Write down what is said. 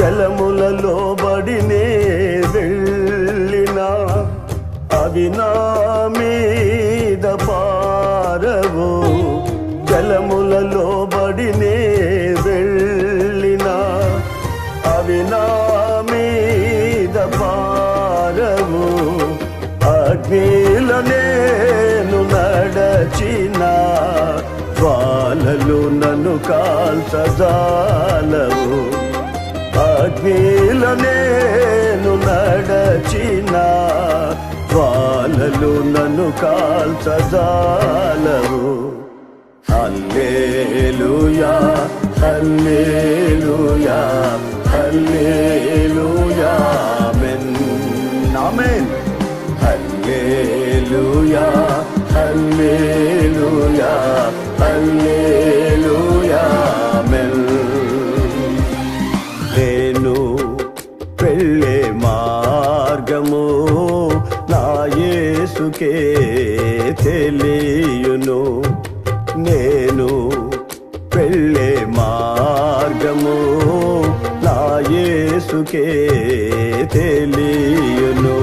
జలములలో బడినే వెళ్ళినా అవి నా మీద పారవు. జలములలో బడినే వెళ్ళినా అవి నా మీద పారవు. అగ్నిలో నేను నడచిన జ్వాలలు నన్ను కాల్చజాలవు. అగ్నిలో నేను నడచిన జ్వాలలు నన్ను కాల్చజాలవు. హల్లెలూయా హల్లెలూయా హల్లెలూయా ఆమేన్ ఆమేన్. హల్లెలూయా హల్లెలూయా హల్లెలూయా ఆమేన్. నేను వెళ్ళే మార్గము నా యేసుకే తెలియును. నేను వెళ్ళే మార్గము నా యేసుకే తెలియును.